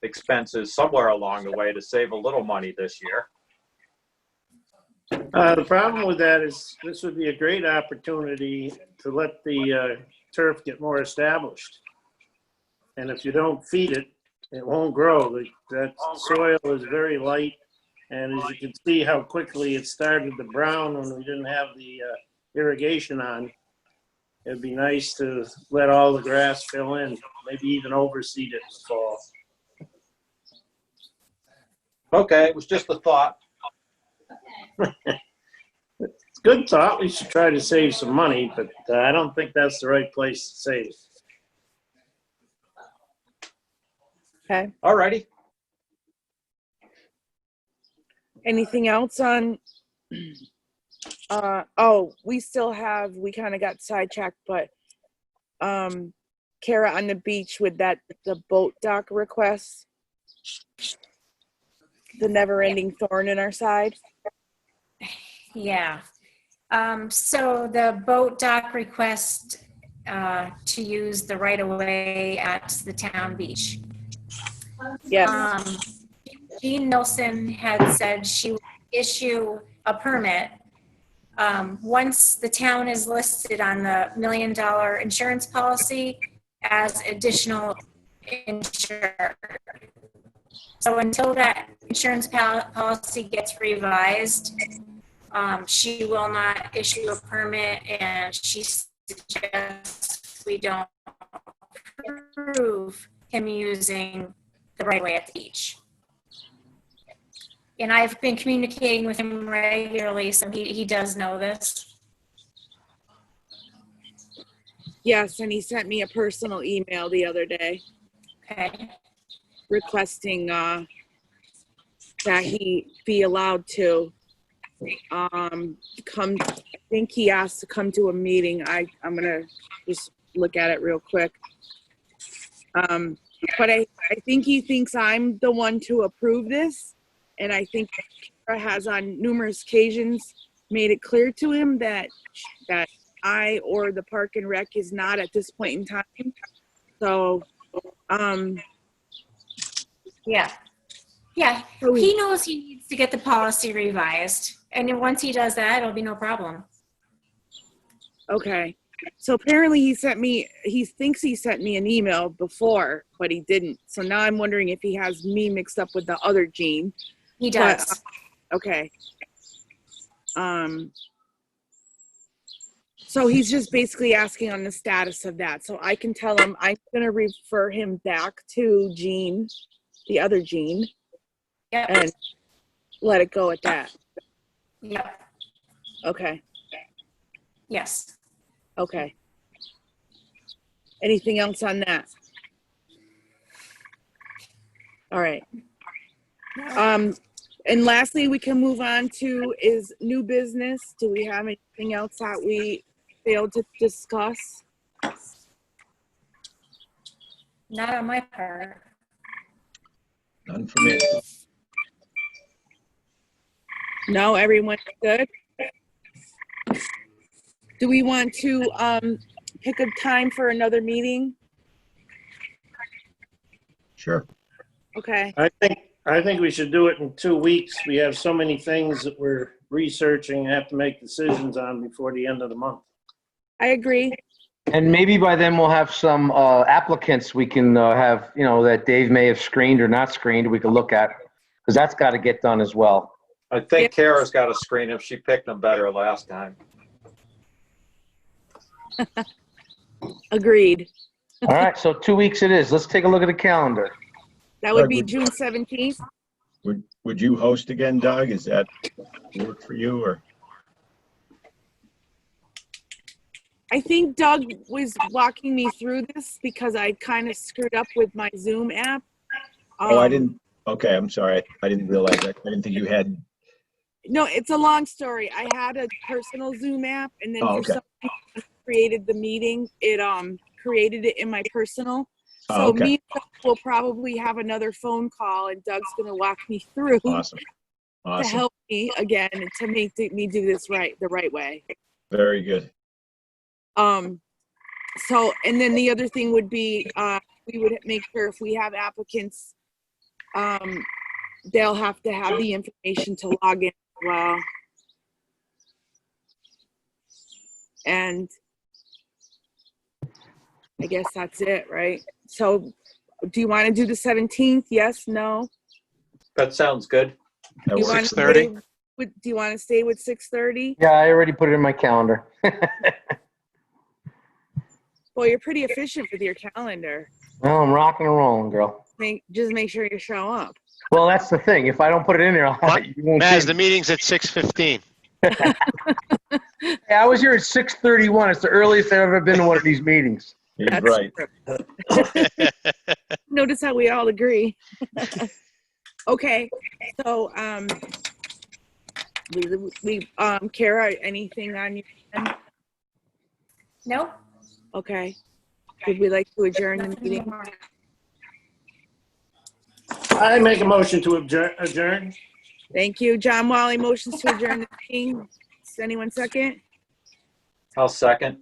expenses somewhere along the way to save a little money this year. The problem with that is this would be a great opportunity to let the turf get more established. And if you don't feed it, it won't grow. That soil is very light. And as you can see how quickly it started to brown when we didn't have the irrigation on. It'd be nice to let all the grass fill in, maybe even overseed it in the fall. Okay, it was just a thought. It's a good thought. We should try to save some money, but I don't think that's the right place to save. Okay, All righty. anything else on, we kind of got sidetracked, but, Kara on the beach with the boat dock request. The never-ending thorn in our side. Yeah. So the boat dock request to use the right-of-way at the town beach. Yes, Jean Nilsson had said she would issue a permit once the town is listed on the $1 million insurance policy as additional insured. So until that insurance policy gets revised, she will not issue a permit, and she suggests we don't approve him using the right way at the beach. And I've been communicating with him regularly, so he does know this. yes, and he sent me a personal email the other day Okay. requesting, that he be allowed to, come, I think he asked to come to a meeting. I'm gonna just look at it real quick. But I think he thinks I'm the one to approve this, And I think Kara has on numerous occasions made it clear to him that I or the Park and Rec is not at this point in time. So, Yeah. Yeah, he knows he needs to get the policy revised. And then once he does that, it'll be no problem. okay. So apparently he thinks he sent me an email before, but he didn't. So now I'm wondering if he has me mixed up with the other Gene. He does. Okay. So he's just basically asking on the status of that. So I can tell him I'm going to refer him back to Gene, the other Gene, Yep. and let it go at that. Yep. Okay. Yes. Okay. Anything else on that? All right. And lastly, we can move on to is new business. Do we have anything else that we failed to discuss? Not on my part. None for me. No, everyone's good? Do we want to pick a time for another meeting? Sure. Okay. I think we should do it in 2 weeks. We have so many things that we're researching and have to make decisions on before the end of the month. I agree. And maybe by then we'll have some applicants we can have, that Dave may have screened or not screened, we can look at, because that's got to get done as well. I think Kara's got a screen if she picked them better last time. Agreed. All right, so 2 weeks it is. Let's take a look at the calendar. That would be June 17th. Would you host again, Doug? Is that work for you or? I think Doug was walking me through this because I kind of screwed up with my Zoom app. Oh, I didn't. Okay, I'm sorry. I didn't realize that. I didn't think you had. No, it's a long story. I had a personal Zoom app, and then Oh, for okay. some reason I created the meeting. It created it in my personal. So Oh, okay. me and Doug will probably have another phone call, and Doug's going to walk me through Awesome. to Awesome. help me again to make me do this the right way. Very good. So, and then the other thing would be, we would make sure if we have applicants, they'll have to have the information to log in as well. And I guess that's it, right? So do you want to do the 17th? Yes, no? That sounds good. That You works. want 6:30? do you want to stay with 6:30? Yeah, I already put it in my calendar. Well, you're pretty efficient with your calendar. Well, I'm rocking and rolling, girl. Just make sure you show up. Well, that's the thing. If I don't put it in there, you won't Maz, see the it. meeting's at 6:15. Hey, I was here at 6:31. It's the earliest I've ever been to one of these meetings. He's That's right. true. Notice how we all agree. Okay, so Kara, anything on your end? No? Okay. Would we like to adjourn the Nothing meeting? more. I make a motion to adjourn. Thank you. John Wally motions to adjourn the meeting. Does anyone second? I'll second.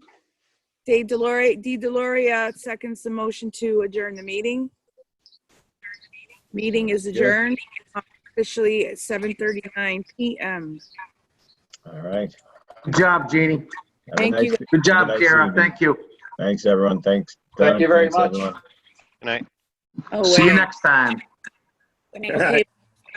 D. Deloria seconds the motion to adjourn the meeting. Meeting is adjourned officially at 7:39 p.m. All right. Good job, Jeannie. Have a Thank nice- you. Good job, have a nice Kara. evening. Thank you. Thanks, everyone. Thanks. Thank Doug. you very Thanks, much. everyone. Good night. Oh, See you wait. next time. Good night. Okay,